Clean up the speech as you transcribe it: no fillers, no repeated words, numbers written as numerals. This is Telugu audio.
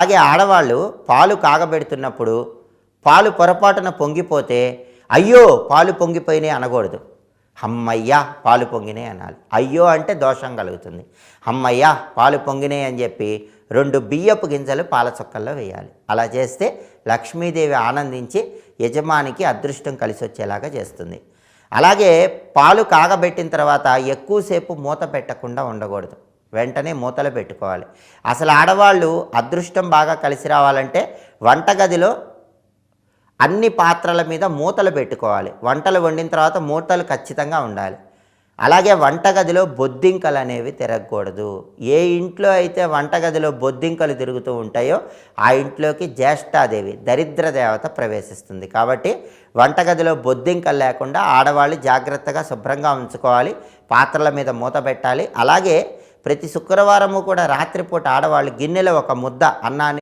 అలాగే ఆడవాళ్ళు పాలు కాగబెడుతున్నప్పుడు పాలు పొరపాటున పొంగిపోతే అయ్యో పాలు పొంగిపోయినాయి అనకూడదు. హమ్మయ్యా పాలు పొంగినాయి అనాలి. అయ్యో అంటే దోషం కలుగుతుంది. హమ్మయ్యా పాలు పొంగినాయి అని చెప్పి 2 బియ్యపు గింజలు పాల చొక్కల్లో వేయాలి. అలా చేస్తే లక్ష్మీదేవి ఆనందించి యజమానికి అదృష్టం కలిసి వచ్చేలాగా చేస్తుంది. అలాగే పాలు కాగబెట్టిన తర్వాత ఎక్కువసేపు మూత పెట్టకుండా ఉండకూడదు. వెంటనే మూతలు పెట్టుకోవాలి. అసలు ఆడవాళ్ళు అదృష్టం బాగా కలిసి రావాలంటే వంటగదిలో అన్ని పాత్రల మీద మూతలు పెట్టుకోవాలి. వంటలు వండిన తర్వాత మూతలు ఖచ్చితంగా ఉండాలి. అలాగే వంటగదిలో బొద్దింకలు అనేవి తిరగకూడదు. ఏ ఇంట్లో అయితే వంటగదిలో బొద్దింకలు తిరుగుతూ ఉంటాయో ఆ ఇంట్లోకి జ్యేష్ఠాదేవి దరిద్ర దేవత ప్రవేశిస్తుంది. కాబట్టి వంటగదిలో బొద్దింకలు లేకుండా ఆడవాళ్ళు జాగ్రత్తగా శుభ్రంగా ఉంచుకోవాలి. పాత్రల మీద మూత పెట్టాలి. అలాగే ప్రతి శుక్రవారము కూడా రాత్రిపూట ఆడవాళ్ళు గిన్నెలో ఒక ముద్ద అన్నాన్ని